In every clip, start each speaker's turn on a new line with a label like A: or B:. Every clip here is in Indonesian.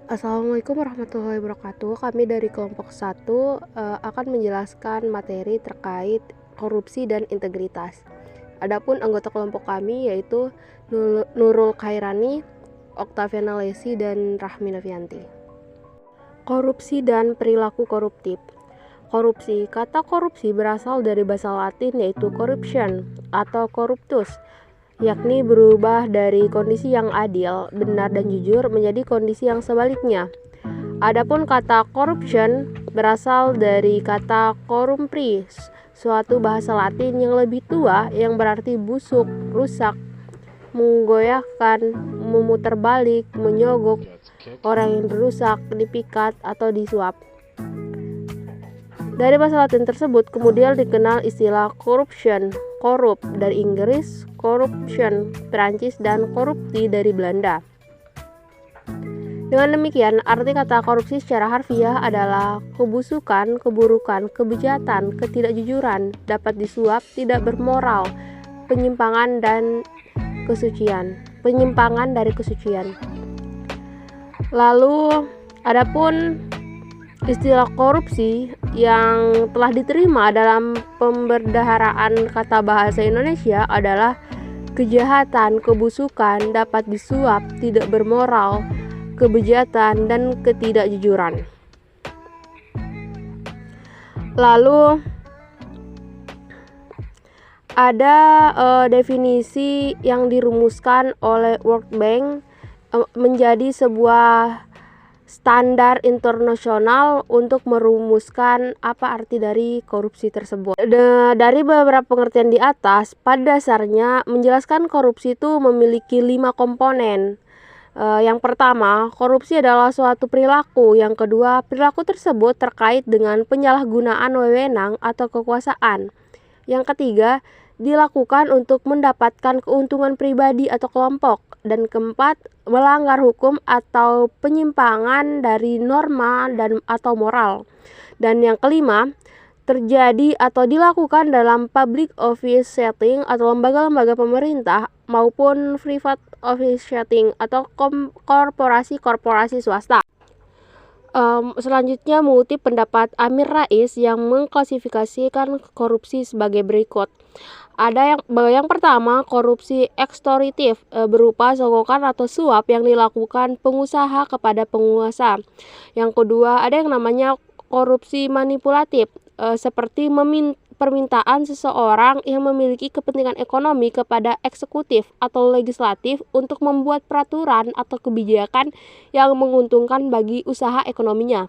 A: Assalamualaikum warahmatullahi wabarakatuh. Kami dari kelompok 1 akan menjelaskan materi terkait korupsi dan integritas. Adapun anggota kelompok kami yaitu Nurul Khairani, Oktaviana Lesi, dan Rahmi Novianti. Korupsi dan perilaku koruptif. Korupsi. Kata korupsi berasal dari bahasa Latin yaitu corruption atau corruptus, yakni berubah dari kondisi yang adil, benar dan jujur menjadi kondisi yang sebaliknya. Adapun kata corruption berasal dari kata corrumpere, suatu bahasa Latin yang lebih tua yang berarti busuk, rusak, menggoyahkan, memutar balik, menyogok orang yang rusak, dipikat atau disuap. Dari bahasa Latin tersebut kemudian dikenal istilah corruption, korup dari Inggris, corruption Perancis, dan korupsi dari Belanda. Dengan demikian, arti kata korupsi secara harfiah adalah kebusukan, keburukan, kebejatan, ketidakjujuran, dapat disuap, tidak bermoral, penyimpangan dari kesucian. Lalu, adapun istilah korupsi yang telah diterima dalam pembendaharaan kata bahasa Indonesia adalah kejahatan, kebusukan, dapat disuap, tidak bermoral, kebejatan, dan ketidakjujuran. Lalu ada definisi yang dirumuskan oleh World Bank menjadi sebuah standar internasional untuk merumuskan apa arti dari korupsi tersebut. Dari beberapa pengertian di atas, pada dasarnya menjelaskan korupsi itu memiliki 5 komponen. Yang pertama, korupsi adalah suatu perilaku. Yang kedua, perilaku tersebut terkait dengan penyalahgunaan wewenang atau kekuasaan. Yang ketiga, dilakukan untuk mendapatkan keuntungan pribadi atau kelompok. Dan keempat, melanggar hukum atau penyimpangan dari norma atau moral. Dan yang kelima, terjadi atau dilakukan dalam public office setting atau lembaga-lembaga pemerintah maupun private office setting atau korporasi swasta. Selanjutnya mengutip pendapat Amir Rais yang mengklasifikasikan korupsi sebagai berikut. Ada yang pertama, korupsi ekstoratif, berupa sogokan atau suap yang dilakukan pengusaha kepada penguasa. Yang kedua, ada yang namanya korupsi manipulatif, seperti permintaan seseorang yang memiliki kepentingan ekonomi kepada eksekutif atau legislatif untuk membuat peraturan atau kebijakan yang menguntungkan bagi usaha ekonominya.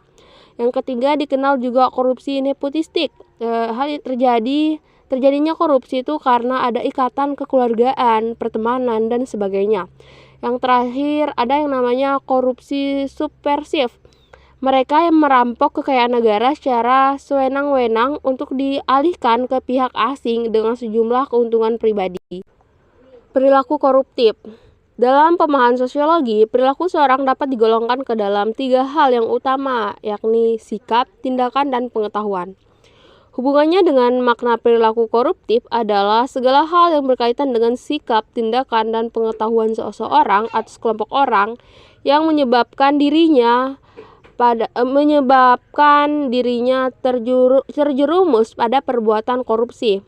A: Yang ketiga, dikenal juga korupsi nepotistik. Hal ini terjadinya korupsi itu karena ada ikatan kekeluargaan, pertemanan, dan sebagainya. Yang terakhir, ada yang namanya korupsi subversif. Mereka yang merampok kekayaan negara secara sewenang-wenang untuk dialihkan ke pihak asing dengan sejumlah keuntungan pribadi. Perilaku koruptif. Dalam pemahaman sosiologi, perilaku seorang dapat digolongkan ke dalam 3 hal yang utama, yakni sikap, tindakan, dan pengetahuan. Hubungannya dengan makna perilaku koruptif adalah segala hal yang berkaitan dengan sikap, tindakan, dan pengetahuan seseorang atau sekelompok orang yang menyebabkan dirinya terjerumus pada perbuatan korupsi.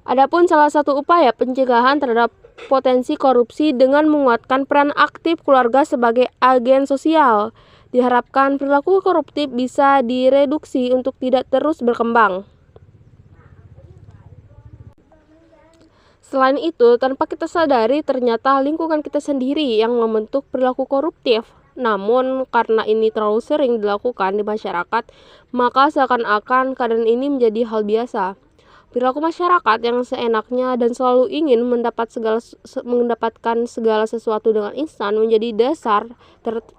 A: Adapun salah satu upaya pencegahan terhadap potensi korupsi dengan menguatkan peran aktif keluarga sebagai agen sosial. Diharapkan perilaku koruptif bisa direduksi untuk tidak terus berkembang. Selain itu, tanpa kita sadari ternyata lingkungan kita sendiri yang membentuk perilaku koruptif. Namun, karena ini terlalu sering dilakukan di masyarakat, maka seakan-akan keadaan ini menjadi hal biasa. Perilaku masyarakat yang seenaknya dan selalu ingin mendapatkan segala sesuatu dengan instan menjadi dasar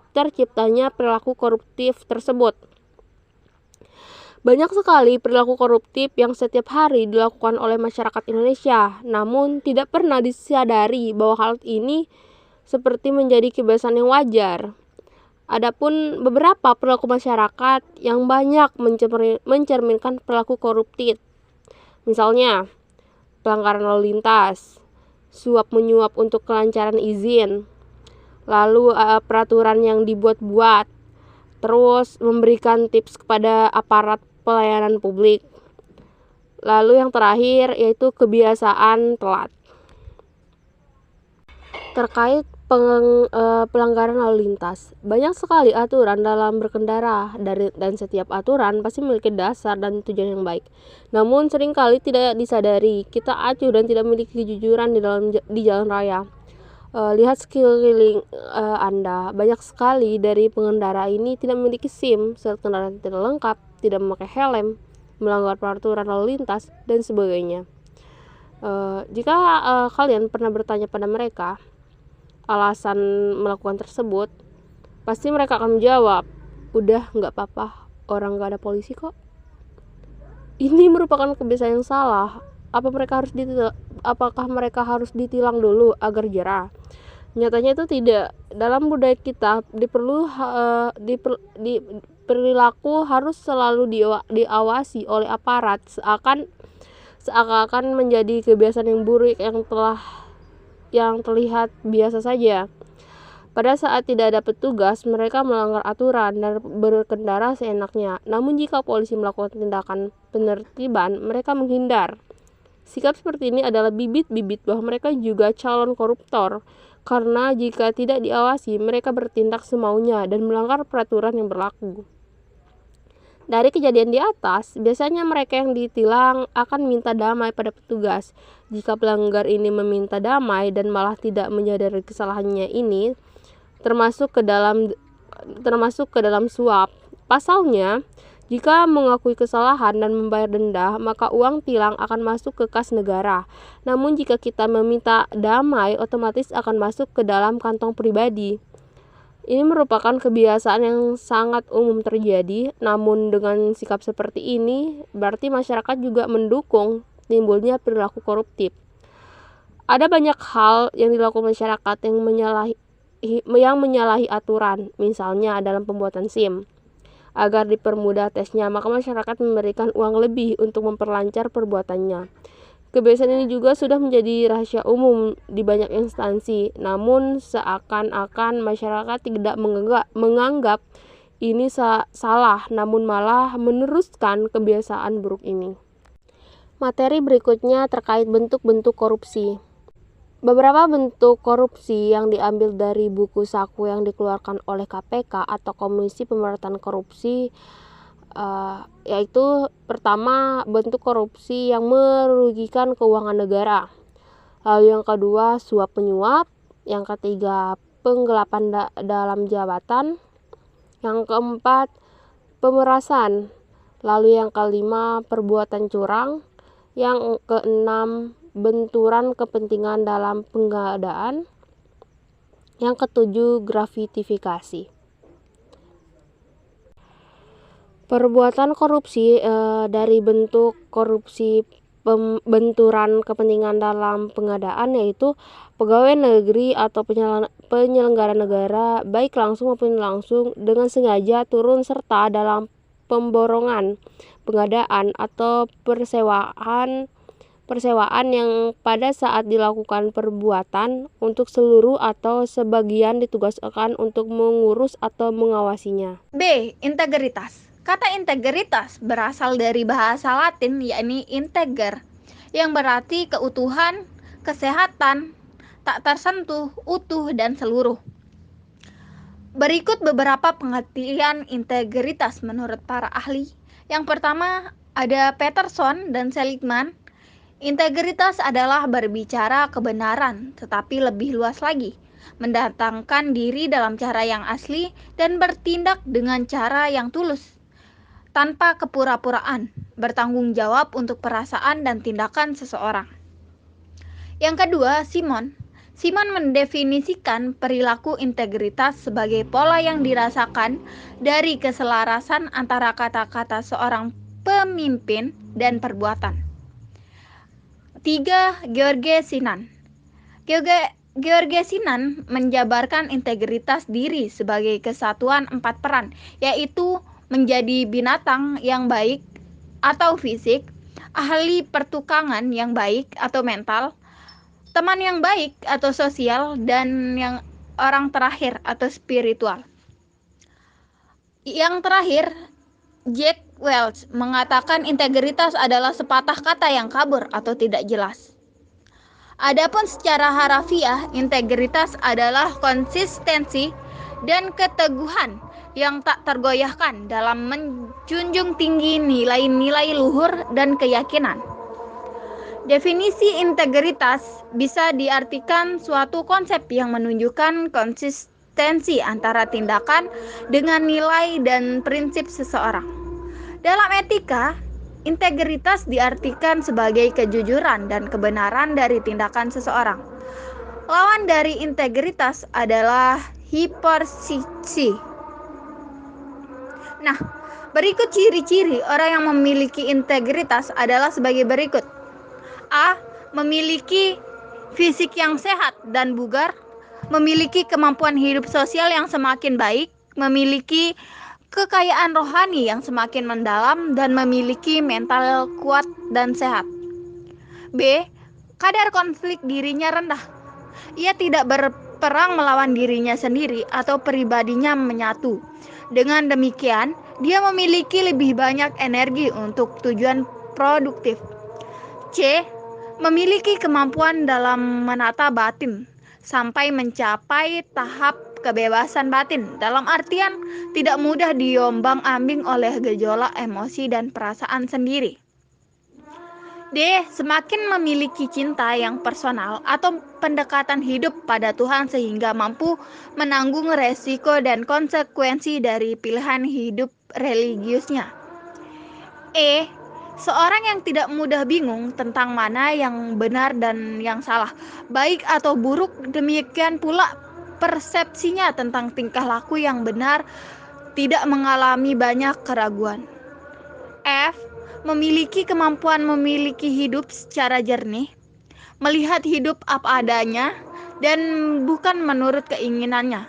A: terciptanya perilaku koruptif tersebut. Banyak sekali perilaku koruptif yang setiap hari dilakukan oleh masyarakat Indonesia, namun tidak pernah disadari bahwa hal ini seperti menjadi kebiasaan yang wajar. Adapun beberapa perilaku masyarakat yang banyak mencerminkan perilaku koruptif. Misalnya, pelanggaran lalu lintas, suap menyuap untuk kelancaran izin, lalu peraturan yang dibuat-buat, terus memberikan tips kepada aparat pelayanan publik. Lalu yang terakhir yaitu kebiasaan telat. Terkait pelanggaran lalu lintas, banyak sekali aturan dalam berkendara dan setiap aturan pasti memiliki dasar dan tujuan yang baik. Namun seringkali tidak disadari, kita acuh dan tidak memiliki kejujuran di jalan raya. Lihat sekeliling Anda, banyak sekali dari pengendara ini tidak memiliki SIM, surat kendaraan tidak lengkap, tidak memakai helm, melanggar peraturan lalu lintas, dan sebagainya. Jika kalian pernah bertanya pada mereka alasan melakukan tersebut, pasti mereka akan menjawab, udah nggak apa-apa, orang nggak ada polisi kok. Ini merupakan kebiasaan yang salah. Apakah mereka harus ditilang dulu agar jerah? Nyatanya itu tidak. Dalam budaya kita, perilaku harus selalu diawasi oleh aparat, seakan-akan menjadi kebiasaan yang buruk yang terlihat biasa saja. Pada saat tidak ada petugas, mereka melanggar aturan dan berkendara seenaknya. Namun jika polisi melakukan tindakan penertiban, mereka menghindar. Sikap seperti ini adalah bibit-bibit bahwa mereka juga calon koruptor, karena jika tidak diawasi, mereka bertindak semaunya dan melanggar peraturan yang berlaku. Dari kejadian di atas, biasanya mereka yang ditilang akan minta damai pada petugas. Jika pelanggar ini meminta damai dan malah tidak menyadari kesalahannya ini, termasuk ke dalam suap. Pasalnya, jika mengakui kesalahan dan membayar denda, maka uang tilang akan masuk ke kas negara. Namun jika kita meminta damai, otomatis akan masuk ke dalam kantong pribadi. Ini merupakan kebiasaan yang sangat umum terjadi, namun dengan sikap seperti ini, berarti masyarakat juga mendukung timbulnya perilaku koruptif. Ada banyak hal yang dilakukan masyarakat yang menyalahi aturan, misalnya dalam pembuatan SIM. Agar dipermudah tesnya, maka masyarakat memberikan uang lebih untuk memperlancar perbuatannya. Kebiasaan ini juga sudah menjadi rahasia umum di banyak instansi, namun seakan-akan masyarakat tidak menganggap ini salah, namun malah meneruskan kebiasaan buruk ini. Materi berikutnya terkait bentuk-bentuk korupsi. Beberapa bentuk korupsi yang diambil dari buku saku yang dikeluarkan oleh KPK atau Komisi Pemberantasan Korupsi, yaitu pertama, bentuk korupsi yang merugikan keuangan negara. Lalu yang kedua, suap penyuap. Yang ketiga, penggelapan dalam jabatan. Yang keempat, pemerasan. Lalu yang kelima, perbuatan curang. Yang keenam, benturan kepentingan dalam pengadaan. Yang ketujuh, gratifikasi. Perbuatan korupsi dari bentuk korupsi benturan kepentingan dalam pengadaan, yaitu pegawai negeri atau penyelenggara negara baik langsung maupun langsung dengan sengaja turun serta dalam pemborongan, pengadaan atau persewaan yang pada saat dilakukan perbuatan untuk seluruh atau sebagian ditugaskan untuk mengurus atau mengawasinya.
B: B. Integritas. Kata integritas berasal dari bahasa Latin yakni integer, yang berarti keutuhan, kesehatan, tak tersentuh, utuh, dan seluruh. Berikut beberapa pengertian integritas menurut para ahli. Yang pertama ada Peterson dan Seligman. Integritas adalah berbicara kebenaran, tetapi lebih luas lagi, mendatangkan diri dalam cara yang asli dan bertindak dengan cara yang tulus, tanpa kepura-puraan, bertanggung jawab untuk perasaan dan tindakan seseorang. Yang kedua, Simon mendefinisikan perilaku integritas sebagai pola yang dirasakan dari keselarasan antara kata-kata seorang pemimpin dan perbuatan. 3. George Sinan menjabarkan integritas diri sebagai kesatuan 4 peran, yaitu menjadi binatang yang baik atau fisik, ahli pertukangan yang baik atau mental, teman yang baik atau sosial, dan yang orang terakhir atau spiritual. Yang terakhir, Jack Welch mengatakan integritas adalah sepatah kata yang kabur atau tidak jelas. Adapun secara harafiah, integritas adalah konsistensi dan keteguhan yang tak tergoyahkan dalam menjunjung tinggi nilai-nilai luhur dan keyakinan. Definisi integritas bisa diartikan suatu konsep yang menunjukkan konsistensi antara tindakan dengan nilai dan prinsip seseorang. Dalam etika, integritas diartikan sebagai kejujuran dan kebenaran dari tindakan seseorang. Lawan dari integritas adalah hipokrisi. Nah, berikut ciri-ciri orang yang memiliki integritas adalah sebagai berikut. A. Memiliki fisik yang sehat dan bugar, memiliki kemampuan hidup sosial yang semakin baik, memiliki kekayaan rohani yang semakin mendalam, dan memiliki mental kuat dan sehat. B. Kadar konflik dirinya rendah. Ia tidak berperang melawan dirinya sendiri atau pribadinya menyatu. Dengan demikian, dia memiliki lebih banyak energi untuk tujuan produktif. C. Memiliki kemampuan dalam menata batin sampai mencapai tahap kebebasan batin, dalam artian tidak mudah diombang-ambing oleh gejolak emosi dan perasaan sendiri. D. Semakin memiliki cinta yang personal atau pendekatan hidup pada Tuhan sehingga mampu menanggung resiko dan konsekuensi dari pilihan hidup religiusnya. E. Seorang yang tidak mudah bingung tentang mana yang benar dan yang salah, baik atau buruk, demikian pula persepsinya tentang tingkah laku yang benar, tidak mengalami banyak keraguan. F. Memiliki kemampuan memiliki hidup secara jernih, melihat hidup apa adanya, dan bukan menurut keinginannya.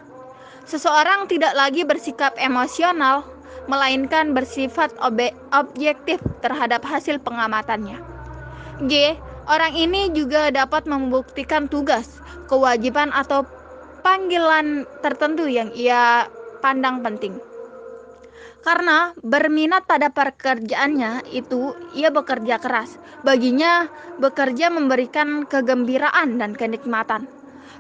B: Seseorang tidak lagi bersikap emosional, melainkan bersifat objektif terhadap hasil pengamatannya. G. Orang ini juga dapat membuktikan tugas, kewajiban atau panggilan tertentu yang ia pandang penting. Karena berminat pada pekerjaannya itu, ia bekerja keras. Baginya, bekerja memberikan kegembiraan dan kenikmatan.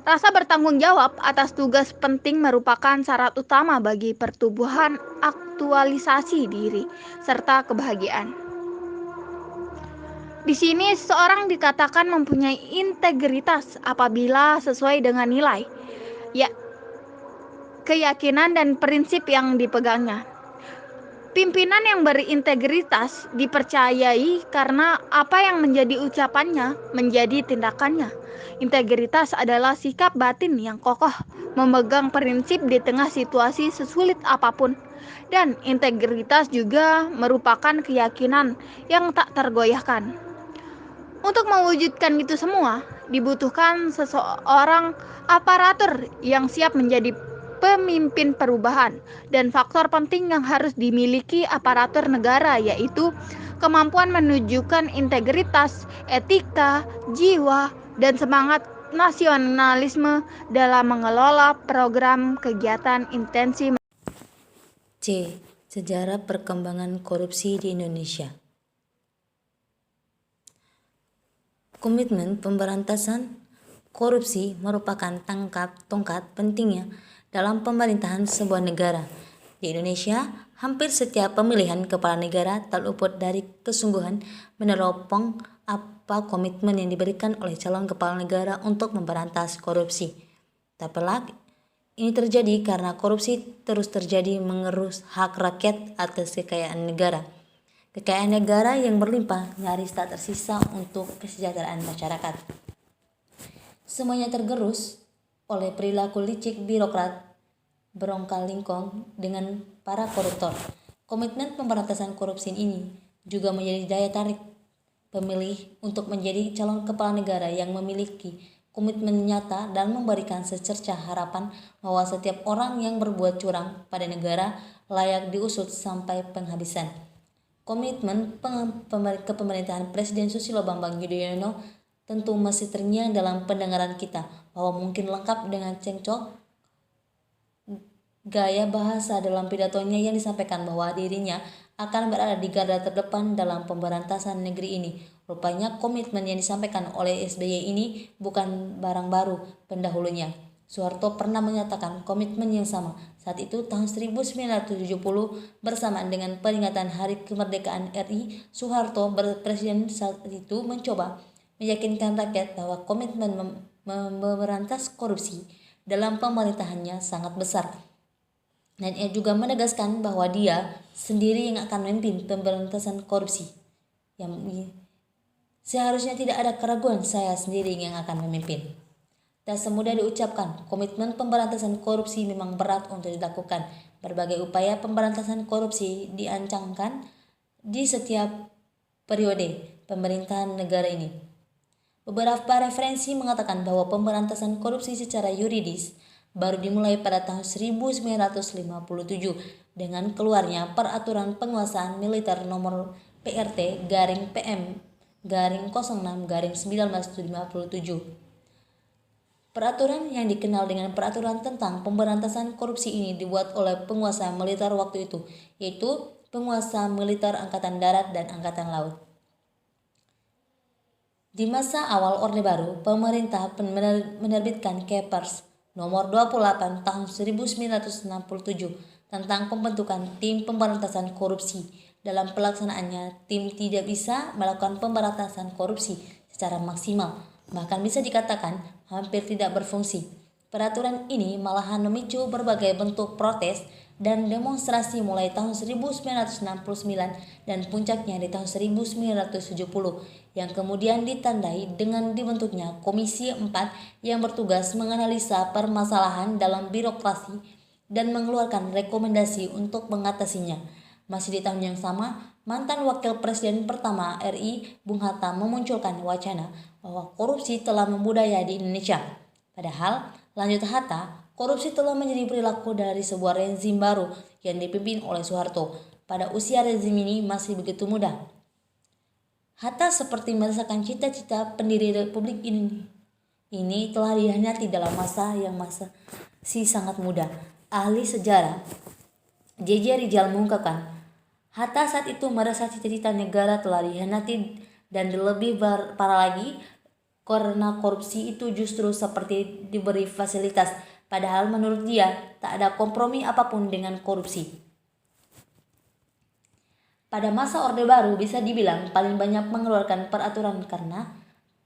B: Rasa bertanggung jawab atas tugas penting merupakan syarat utama bagi pertumbuhan aktualisasi diri serta kebahagiaan. Di sini seseorang dikatakan mempunyai integritas apabila sesuai dengan nilai, ya, keyakinan dan prinsip yang dipegangnya. Pimpinan yang berintegritas dipercayai karena apa yang menjadi ucapannya menjadi tindakannya. Integritas adalah sikap batin yang kokoh, memegang prinsip di tengah situasi sesulit apapun. Dan integritas juga merupakan keyakinan yang tak tergoyahkan. Untuk mewujudkan itu semua, dibutuhkan seseorang aparatur yang siap menjadi pemimpin perubahan, dan faktor penting yang harus dimiliki aparatur negara yaitu kemampuan menunjukkan integritas, etika, jiwa, dan semangat nasionalisme dalam mengelola program kegiatan intensi.
C: C. Sejarah perkembangan korupsi di Indonesia. Komitmen pemberantasan korupsi merupakan tongkat pentingnya dalam pemerintahan sebuah negara. Di Indonesia, hampir setiap pemilihan kepala negara tak luput dari kesungguhan meneropong apa komitmen yang diberikan oleh calon kepala negara untuk memberantas korupsi. Tak pelak, ini terjadi karena korupsi terus terjadi mengerus hak rakyat atas kekayaan negara. Kekayaan negara yang berlimpah nyaris tak tersisa untuk kesejahteraan masyarakat. Semuanya tergerus oleh perilaku licik birokrat berongkal-lingkong dengan para koruptor. Komitmen pemberantasan korupsi ini juga menjadi daya tarik pemilih untuk menjadi calon kepala negara yang memiliki komitmen nyata dan memberikan secercah harapan bahwa setiap orang yang berbuat curang pada negara layak diusut sampai penghabisan. Komitmen kepemerintahan Presiden Susilo Bambang Yudhoyono tentu masih terngiang dalam pendengaran kita bahwa mungkin lengkap dengan cengcok gaya bahasa dalam pidatonya yang disampaikan bahwa dirinya akan berada di garda terdepan dalam pemberantasan negeri ini. Rupanya komitmen yang disampaikan oleh SBY ini bukan barang baru pendahulunya. Soeharto pernah menyatakan komitmen yang sama. Saat itu tahun 1970 bersamaan dengan peringatan Hari Kemerdekaan RI, Soeharto berpresiden saat itu mencoba meyakinkan rakyat bahwa komitmen memberantas korupsi dalam pemerintahannya sangat besar. Dan ia juga menegaskan bahwa dia sendiri yang akan memimpin pemberantasan korupsi. Yang seharusnya tidak ada keraguan, saya sendiri yang akan memimpin. Tak semudah diucapkan, komitmen pemberantasan korupsi memang berat untuk dilakukan. Berbagai upaya pemberantasan korupsi diancangkan di setiap periode pemerintahan negara ini. Beberapa referensi mengatakan bahwa pemberantasan korupsi secara yuridis baru dimulai pada tahun 1957 dengan keluarnya Peraturan Penguasaan Militer Nomor PRT garing PM garing 06 garing 1957. Peraturan yang dikenal dengan Peraturan tentang Pemberantasan Korupsi ini dibuat oleh penguasa militer waktu itu, yaitu penguasa militer Angkatan Darat dan Angkatan Laut. Di masa awal Orde Baru, pemerintah menerbitkan Kepres Nomor 28 Tahun 1967 tentang pembentukan Tim Pemberantasan Korupsi. Dalam pelaksanaannya, tim tidak bisa melakukan pemberantasan korupsi secara maksimal, bahkan bisa dikatakan hampir tidak berfungsi. Peraturan ini malahan memicu berbagai bentuk protes dan demonstrasi mulai tahun 1969 dan puncaknya di tahun 1970 yang kemudian ditandai dengan dibentuknya Komisi 4 yang bertugas menganalisa permasalahan dalam birokrasi dan mengeluarkan rekomendasi untuk mengatasinya. Masih di tahun yang sama, mantan Wakil Presiden pertama RI Bung Hatta memunculkan wacana bahwa korupsi telah membudaya di Indonesia. Padahal, lanjut Hatta, korupsi telah menjadi perilaku dari sebuah rezim baru yang dipimpin oleh Soeharto. Pada usia rezim ini masih begitu muda. Hatta seperti merasakan cita-cita pendiri Republik ini telah dihianati dalam masa yang masih sangat muda. Ahli sejarah J.J. Rizal mengungkapkan, Hatta saat itu merasa cita-cita negara telah dihianati dan lebih parah lagi karena korupsi itu justru seperti diberi fasilitas, padahal menurut dia tak ada kompromi apapun dengan korupsi. Pada masa Orde Baru bisa dibilang paling banyak mengeluarkan peraturan karena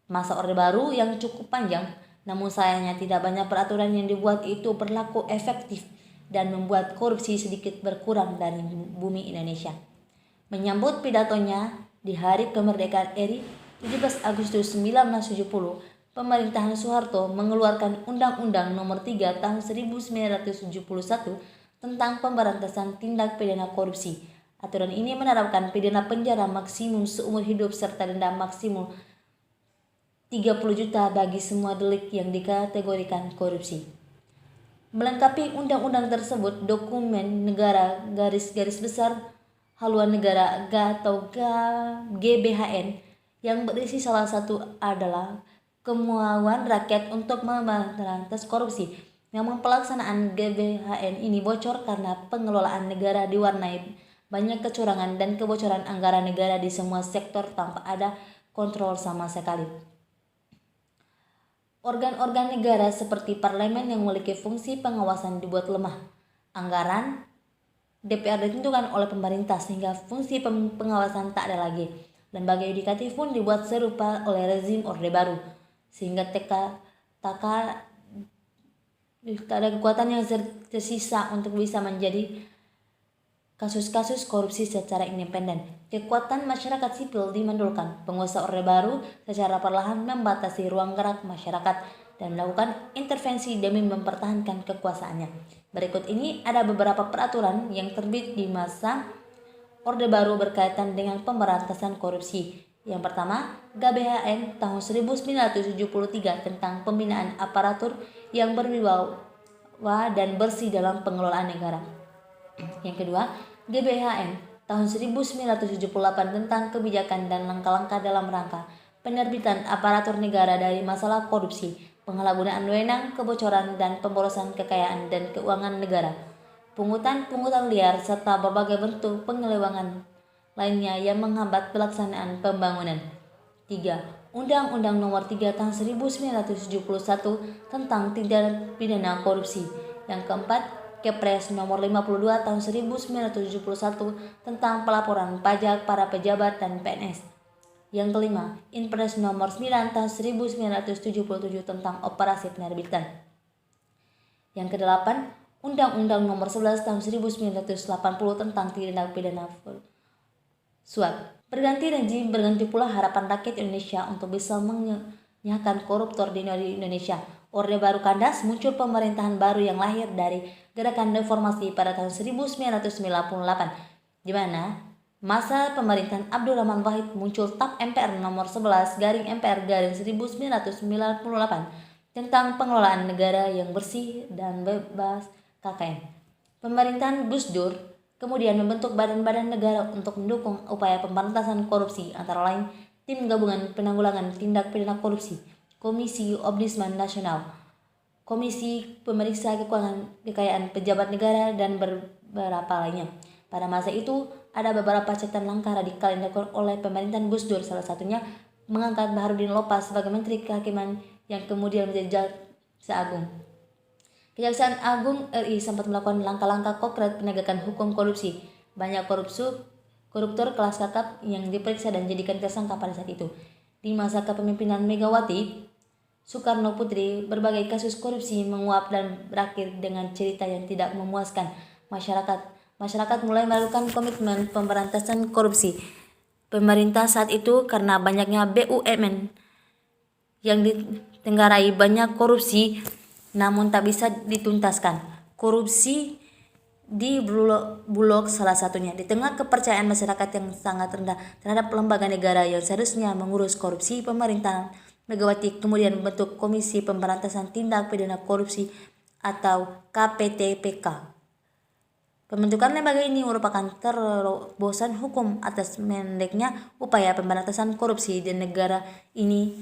C: masa Orde Baru yang cukup panjang, namun sayangnya tidak banyak peraturan yang dibuat itu berlaku efektif dan membuat korupsi sedikit berkurang dari bumi Indonesia. Menyambut pidatonya di Hari Kemerdekaan RI 17 Agustus 1970, pemerintahan Soeharto mengeluarkan Undang-Undang Nomor 3 Tahun 1971 tentang pemberantasan tindak pidana korupsi. Aturan ini menerapkan pidana penjara maksimum seumur hidup serta denda maksimum 30 juta bagi semua delik yang dikategorikan korupsi. Melengkapi undang-undang tersebut, dokumen negara garis-garis besar haluan negara GBHN yang berisi salah satu adalah kemauan rakyat untuk memberantas korupsi. Namun pelaksanaan GBHN ini bocor karena pengelolaan negara diwarnai banyak kecurangan dan kebocoran anggaran negara di semua sektor tanpa ada kontrol sama sekali. Organ-organ negara seperti parlemen yang memiliki fungsi pengawasan dibuat lemah. Anggaran DPR ditentukan oleh pemerintah sehingga fungsi pengawasan tak ada lagi. Lembaga yudikatif pun dibuat serupa oleh rezim Orde Baru, sehingga tak ada kekuatan yang tersisa untuk bisa menjadi kasus-kasus korupsi secara independen. Kekuatan masyarakat sipil dimandulkan. Penguasa Orde Baru secara perlahan membatasi ruang gerak masyarakat dan melakukan intervensi demi mempertahankan kekuasaannya. Berikut ini ada beberapa peraturan yang terbit di masa Orde Baru berkaitan dengan pemberantasan korupsi. Yang pertama, GBHN tahun 1973 tentang pembinaan aparatur yang berwibawa dan bersih dalam pengelolaan negara. Yang kedua, GBHN tahun 1978 tentang kebijakan dan langkah-langkah dalam rangka penerbitan aparatur negara dari masalah korupsi, penyalahgunaan wewenang, kebocoran, dan pemborosan kekayaan dan keuangan negara. pungutan liar, serta berbagai bentuk penyelewengan lainnya yang menghambat pelaksanaan pembangunan. 3. Undang-Undang Nomor 3 Tahun 1971 tentang tindak pidana korupsi. Yang keempat, Kepres Nomor 52 Tahun 1971 tentang pelaporan pajak para pejabat dan PNS. Yang kelima, Inpres Nomor 9 Tahun 1977 tentang operasi penerbitan. Yang kedelapan, Undang-Undang Nomor 11 Tahun 1980 tentang tindak pidana suap. Berganti rezim, berganti pula harapan rakyat Indonesia untuk bisa menyenyahkan koruptor di Indonesia. Orde Baru kandas, muncul pemerintahan baru yang lahir dari gerakan reformasi pada tahun 1998, di mana masa pemerintahan Abdurrahman Wahid muncul TAP MPR Nomor 11 MPR 1998 tentang pengelolaan negara yang bersih dan bebas KKN. Pemerintahan Gus Dur kemudian membentuk badan-badan negara untuk mendukung upaya pemberantasan korupsi, antara lain Tim Gabungan Penanggulangan Tindak Pidana Korupsi, Komisi Ombudsman Nasional, Komisi Pemeriksa Kekayaan Pejabat Negara, dan beberapa lainnya. Pada masa itu, ada beberapa catatan langkah radikal yang dilakukan oleh pemerintahan Gus Dur, salah satunya mengangkat Baharudin Lopas sebagai Menteri Kehakiman yang kemudian menjadi Jaksa Agung. Kejaksaan Agung RI sempat melakukan langkah-langkah konkret penegakan hukum korupsi. Banyak koruptor kelas kakap yang diperiksa dan dijadikan tersangka pada saat itu. Di masa kepemimpinan Megawati Soekarno Putri, berbagai kasus korupsi menguap dan berakhir dengan cerita yang tidak memuaskan masyarakat mulai melakukan komitmen pemberantasan korupsi. Pemerintah saat itu karena banyaknya BUMN yang ditenggarai banyak korupsi namun tak bisa dituntaskan. Korupsi di Bulog salah satunya. Di tengah kepercayaan masyarakat yang sangat rendah terhadap lembaga negara yang seharusnya mengurus korupsi, pemerintahan Megawati kemudian membentuk Komisi Pemberantasan Tindak Pidana Korupsi atau KPTPK. Pembentukan lembaga ini merupakan terobosan hukum atas mendeknya upaya pemberantasan korupsi di negara ini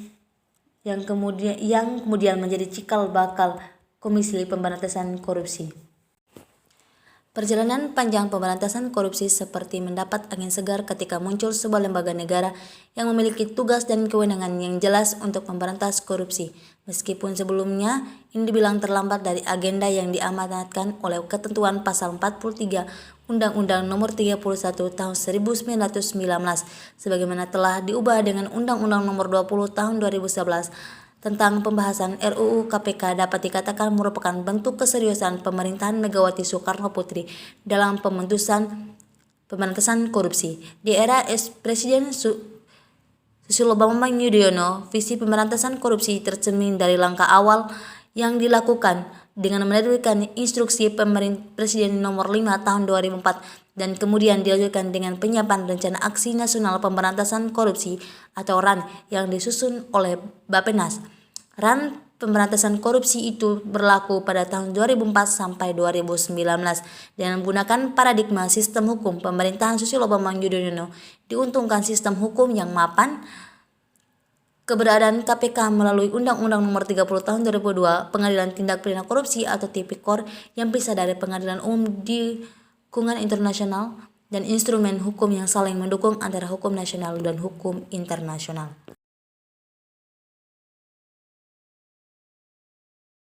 C: yang kemudian menjadi cikal bakal Komisi Pemberantasan Korupsi. Perjalanan panjang pemberantasan korupsi seperti mendapat angin segar ketika muncul sebuah lembaga negara yang memiliki tugas dan kewenangan yang jelas untuk memberantas korupsi. Meskipun sebelumnya ini dibilang terlambat dari agenda yang diamanatkan oleh ketentuan pasal 43 Undang-Undang Nomor 31 Tahun 1919 sebagaimana telah diubah dengan Undang-Undang Nomor 20 Tahun 2011 tentang pembahasan RUU KPK dapat dikatakan merupakan bentuk keseriusan pemerintahan Megawati Soekarno Putri dalam pemberantasan korupsi. Di era Presiden Susilo Bambang Yudhoyono, visi pemberantasan korupsi tercermin dari langkah awal yang dilakukan dengan menerbitkan Instruksi Presiden Nomor 5 Tahun 2004 dan kemudian dilanjutkan dengan penyiapan Rencana Aksi Nasional Pemberantasan Korupsi atau RAN yang disusun oleh Bappenas. RAN pemberantasan korupsi itu berlaku pada tahun 2004 sampai 2019 dengan menggunakan paradigma sistem hukum pemerintahan Susilo Bambang Yudhoyono. Diuntungkan sistem hukum yang mapan. Keberadaan KPK melalui Undang-Undang Nomor 30 Tahun 2002, Pengadilan Tindak Pidana Korupsi atau Tipikor yang pisah dari Pengadilan Umum di lingkungan internasional dan instrumen hukum yang saling mendukung antara hukum nasional dan hukum internasional.